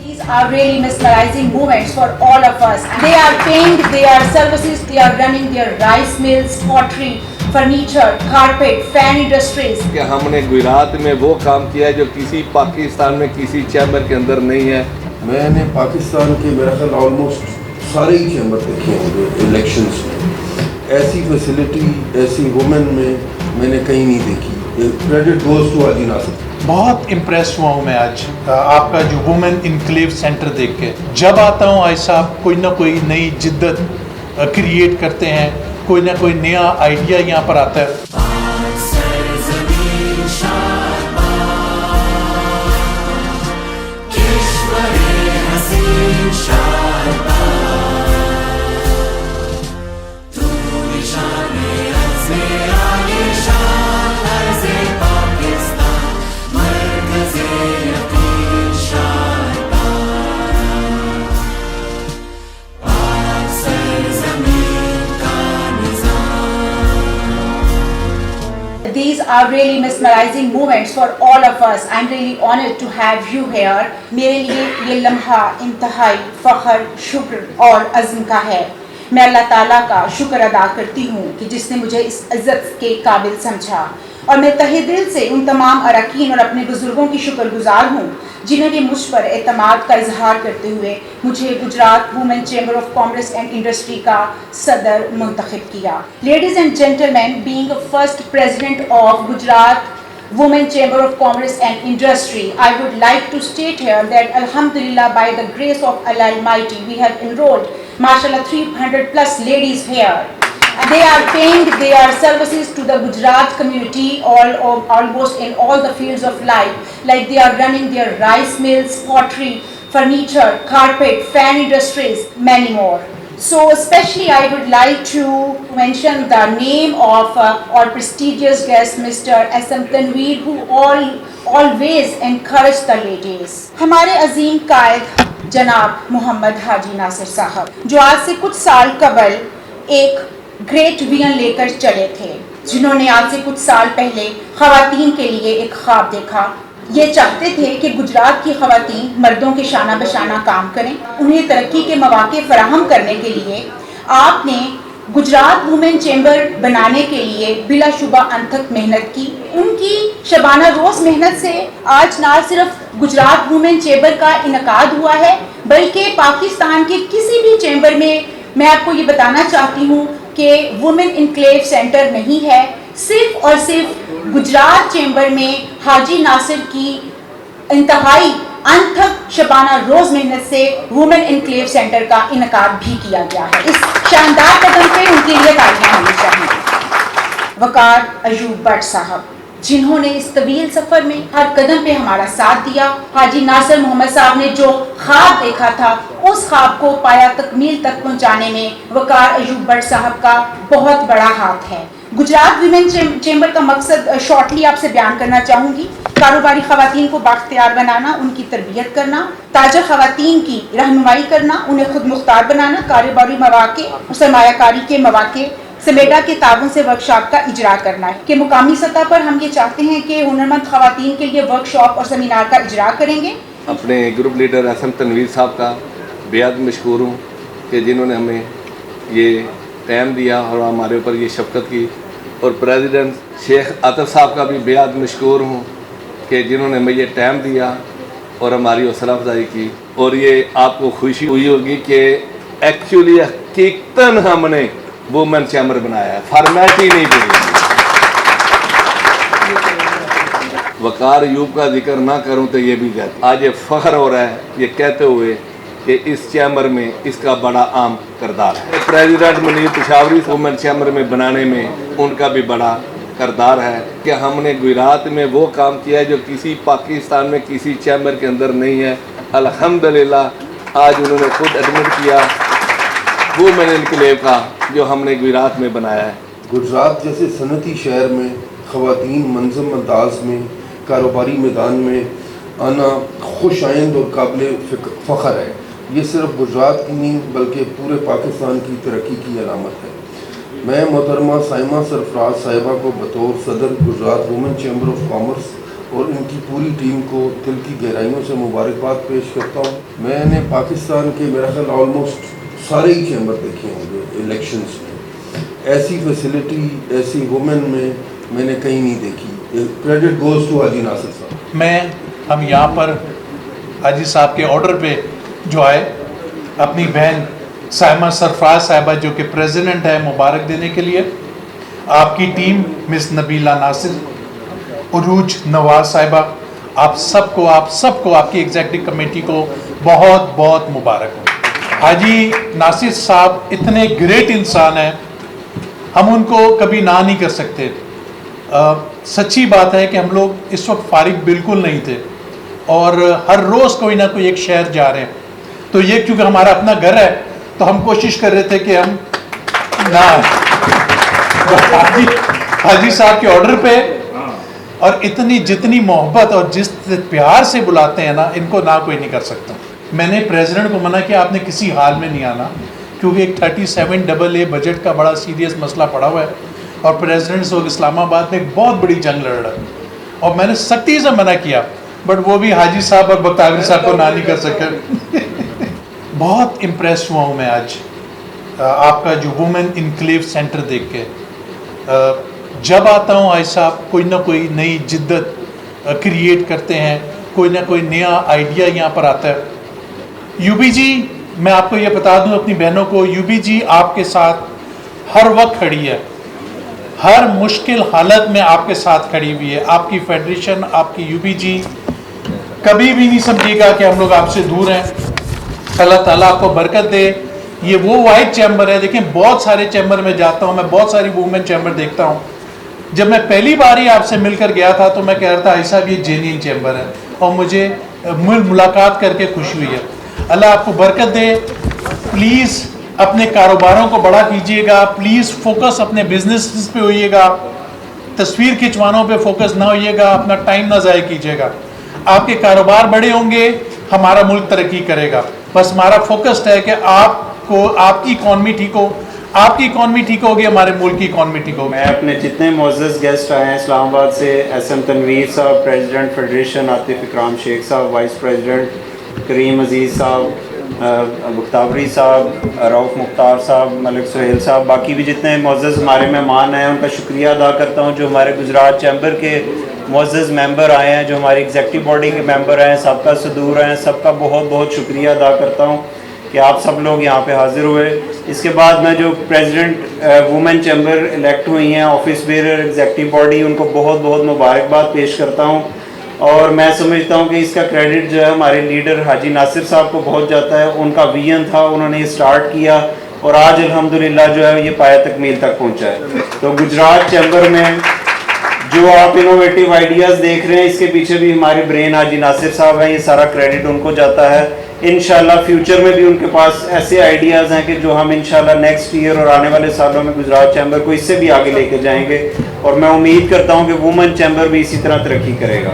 These are really mesmerizing moments for all of us. They are paint, they are services, they are running their rice mills, pottery, furniture, carpet, fan industries. کہ ہم نے گجرات میں وہ کام کیا ہے جو کسی پاکستان میں کسی چیمبر کے اندر نہیں ہے. میں نے پاکستان کے میرا خیال آلموسٹ سارے ہی چیمبر دیکھے ہوں گے الیکشنز میں. ایسی فیسلٹی ایسی وومن میں نے کہیں نہیں دیکھی. کریڈٹ گوز ٹو حاجی ناصر. بہت امپریس ہوا ہوں میں آج آپ کا جو وومن انکلیو سینٹر دیکھ کے. جب آتا ہوں آج صاحب کوئی نہ کوئی نئی جدت کریٹ کرتے ہیں, کوئی نہ کوئی نیا آئیڈیا یہاں پر آتا ہے. These are really mesmerizing moments for all of us. I'm really honored to have you here. میرے لیے یہ لمحہ انتہائی فخر, شکر اور عزم کا ہے. میں اللہ تعالیٰ کا شکر ادا کرتی ہوں کہ جس نے مجھے اس عزت کے قابل سمجھا, اور میں تہہ دل سے ان تمام اراکین اور اپنے بزرگوں کی شکر گزار ہوں جنہوں نے مجھ پر اعتماد کا اظہار کرتے ہوئے مجھے Gujarat women chamber of commerce and industry کا صدر منتخب کیا. Ladies and gentlemen, being first president of Gujarat Women Chamber of Commerce and Industry, I would like to state here that Alhamdulillah, by the grace of Allah Almighty, we have enrolled, mashallah, 300 plus ladies here. They are paying their services to the Gujarat community almost in all the fields of life, like they are running their rice mills, pottery, furniture, carpet, fan industries, many more. So especially I would like to mention the name of our prestigious guest, Mr. S.M. Tanveer, who always encourage the ladies. ہمارے عظیم قائد جناب محمد حاجی ناصر صاحب, جو آج سے کچھ سال قبل ایک گریٹ ویژن لے کر چلے تھے, جنہوں نے آج سے کچھ سال پہلے خواتین کے لیے ایک خواب دیکھا. یہ چاہتے تھے کہ گجرات کی خواتین مردوں کے شانہ بشانہ کام کریں. انہیں ترقی کے مواقع فراہم کرنے کے لیے آپ نے گجرات وومن چیمبر بنانے کے لیے بلا شبہ انتھک محنت کی. ان کی شبانہ روز محنت سے آج نہ صرف گجرات وومن چیمبر کا انعقاد ہوا ہے, بلکہ پاکستان کے کسی بھی چیمبر میں آپ کو یہ بتانا چاہتی ہوں کہ وومن انکلیو سینٹر نہیں ہے. صرف اور صرف گجرات چیمبر میں حاجی ناصر کی انتہائی انتھک شبانہ روز محنت سے وومن انکلیو سینٹر کا انعقاد بھی کیا گیا ہے. اس شاندار قدم پہ ان کے لیے تالیاں ہونی چاہیے. وقار ایوب بٹ صاحب, جنہوں نے اس طویل سفر میں ہر قدم پہ ہمارا ساتھ دیا. حاجی ناصر محمد صاحب نے جو خواب دیکھا تھا, اس خواب کو پایا تکمیل تک پہنچانے میں وقار ایوب بٹ صاحب کا بہت بڑا ہاتھ ہے. گجرات ویمن چیمبر کا مقصد شارٹلی آپ سے بیان کرنا چاہوں گی. کاروباری خواتین کو بااختیار بنانا, ان کی تربیت کرنا, تاجر خواتین کی رہنمائی کرنا, انہیں خود مختار بنانا, کاروباری مواقع اور سرمایہ کاری کے مواقع سمیڈا کے تعاون سے ورکشاپ کا اجرا کرنا ہے. کہ مقامی سطح پر ہم یہ چاہتے ہیں کہ ہنرمند خواتین کے لیے ورکشاپ اور سیمینار کا اجرا کریں گے. اپنے گروپ لیڈر اسم تنویر صاحب کا بیعت مشکور ہوں کہ جنہوں نے ہمیں یہ ٹائم دیا اور ہمارے اوپر یہ شفقت کی. اور پریزیڈنٹ شیخ عاطف صاحب کا بھی بیعت مشکور ہوں کہ جنہوں نے ہمیں یہ ٹائم دیا اور ہماری حوصلہ افزائی کی. اور یہ آپ کو خوشی ہوئی ہوگی کہ ایکچولی حقیقتاً ہم نے وومن چیمبر بنایا ہے, فارمیلٹی نہیں پڑی. وقار ایوب کا ذکر نہ کروں تو یہ بھی آج یہ فخر ہو رہا ہے یہ کہتے ہوئے کہ اس چیمبر میں اس کا بڑا اہم کردار ہے. پریزیڈنٹ منیر پشاوری وومن چیمبر میں بنانے میں ان کا بھی بڑا کردار ہے کہ ہم نے گجرات میں وہ کام کیا ہے جو کسی پاکستان میں کسی چیمبر کے اندر نہیں ہے. الحمدللہ آج انہوں نے خود ایڈمٹ کیا وومن انکلیو کا جو ہم نے گجرات میں بنایا ہے. گجرات جیسے صنعتی شہر میں خواتین منظم انداز میں کاروباری میدان میں آنا خوش آئند اور قابل فخر ہے. یہ صرف گجرات کی نہیں بلکہ پورے پاکستان کی ترقی کی علامت ہے. میں محترمہ سائمہ سرفراز صاحبہ کو بطور صدر Gujarat women chamber of commerce اور ان کی پوری ٹیم کو دل کی گہرائیوں سے مبارکباد پیش کرتا ہوں. میں نے پاکستان کے میرا خیال آلموسٹ سارے ہی چیمبر دیکھے ہوں گے الیکشنز میں. ایسی فیسلٹی ایسی وومن میں نے کہیں نہیں دیکھی. کریڈٹ گوز ٹو حاجی ناصر صاحب. ہم یہاں پر حاجی صاحب کے آرڈر پہ جو آئے اپنی بہن سائمہ سرفراز صاحبہ جو کہ پریزیڈنٹ ہے مبارک دینے کے لیے. آپ کی ٹیم مس نبیلہ ناصر، عروج نواز صاحبہ، آپ سب کو آپ کی ایگزیکٹو کمیٹی کو بہت بہت مبارک ہو. حاجی ناصر صاحب اتنے گریٹ انسان ہیں، ہم ان کو کبھی نہ نہیں کر سکتے. سچی بات ہے کہ ہم لوگ اس وقت فارغ بالکل نہیں تھے اور ہر روز کوئی نہ کوئی ایک شہر جا رہے ہیں. تو یہ کیونکہ ہمارا اپنا گھر ہے تو ہم کوشش کر رہے تھے کہ ہم نہ حاجی صاحب کے آرڈر پہ اور جتنی محبت اور جس پیار سے بلاتے ہیں نا، ان کو نہ کوئی نہیں کر سکتا. میں نے پریزیڈنٹ کو منع کیا آپ نے کسی حال میں نہیں آنا، کیونکہ ایک 37AA بجٹ کا بڑا سیریس مسئلہ پڑا ہوا ہے اور پریزیڈنٹ سے اسلام آباد میں ایک بہت بڑی جنگ لڑ رہا ہے. اور میں نے سختی سے منع کیا، بٹ وہ بھی حاجی صاحب اور بختیاری صاحب کو نہ نہیں کر سکے. بہت امپریس ہوا ہوں میں آج آپ کا جو وومن انکلیو سینٹر دیکھ کے. جب آتا ہوں آج صاحب کوئی نہ کوئی نئی جدت کریٹ کرتے ہیں، کوئی نہ کوئی نیا آئیڈیا یہاں پر آتا ہے. یو بی جی، میں آپ کو یہ بتا دوں اپنی بہنوں کو، یو بی جی آپ کے ساتھ ہر وقت کھڑی ہے، ہر مشکل حالت میں آپ کے ساتھ کھڑی ہوئی ہے. آپ کی فیڈریشن، آپ کی یو بی جی کبھی بھی نہیں سمجھے گا کہ ہم لوگ آپ سے دور ہیں. اللہ تعالیٰ آپ کو برکت دے. یہ وہ واحد چیمبر ہے، دیکھیں بہت سارے چیمبر میں جاتا ہوں، میں بہت ساری وومن چیمبر دیکھتا ہوں. جب میں پہلی بار ہی آپ سے مل کر گیا تھا تو میں کہہ رہا تھا ایسا بھی جینین چیمبر ہے، اور مجھے ملاقات کر کے خوشی ہوئی ہے. اللہ آپ کو برکت دے. پلیز اپنے کاروباروں کو بڑا کیجیے گا، پلیز فوکس اپنے بزنس پہ ہوئیے گا، تصویر کھنچوانوں پہ فوکس نہ ہوئیے گا، اپنا ٹائم نہ ضائع کیجیے گا. آپ کے کاروبار بڑے ہوں گے، ہمارا ملک ترقی کرے گا. بس ہمارا فوکس ہے کہ آپ کی اکانومی ٹھیک ہو، آپ کی اکانومی ٹھیک ہوگی، ہمارے ملک کی اکانومی ٹھیک ہوگی. میں اپنے جتنے معزز گیسٹ آئے ہیں اسلام آباد سے، ایس ایم تنویر صاحب پریزیڈنٹ فیڈریشن، عاطف اکرام شیخ صاحب وائس پریزیڈنٹ، کریم عزیز صاحب، بختیاری صاحب، رؤف مختار صاحب، ملک سہیل صاحب، باقی بھی جتنے معزز ہمارے مہمان ہیں ان کا شکریہ ادا کرتا ہوں. جو ہمارے گجرات چیمبر کے معزز ممبر آئے ہیں، جو ہماری ایگزیکٹو باڈی کے ممبر ہیں، سابقہ صدور ہیں، سب کا بہت بہت شکریہ ادا کرتا ہوں کہ آپ سب لوگ یہاں پہ حاضر ہوئے. اس کے بعد میں جو پریزیڈنٹ وومن چیمبر الیکٹ ہوئی ہیں، آفس بیئرر ایگزیکٹو باڈی، ان کو بہت بہت مبارکباد پیش کرتا ہوں. اور میں سمجھتا ہوں کہ اس کا کریڈٹ جو ہے ہمارے لیڈر حاجی ناصر صاحب کو بہت جاتا ہے. ان کا ویژن تھا، انہوں نے یہ سٹارٹ کیا اور آج الحمدللہ جو ہے یہ پایہ تکمیل تک پہنچا ہے. تو گجرات چیمبر میں جو آپ انوویٹیو آئیڈیاز دیکھ رہے ہیں، اس کے پیچھے بھی ہمارے برین حاجی ناصر صاحب ہیں. یہ سارا کریڈٹ ان کو جاتا ہے. انشاءاللہ فیوچر میں بھی ان کے پاس ایسے آئیڈیاز ہیں کہ جو ہم انشاءاللہ نیکسٹ ایئر اور آنے والے سالوں میں گجرات چیمبر کو اس سے بھی آگے لے کے جائیں گے. اور میں امید کرتا ہوں کہ وومن چیمبر بھی اسی طرح ترقی کرے گا.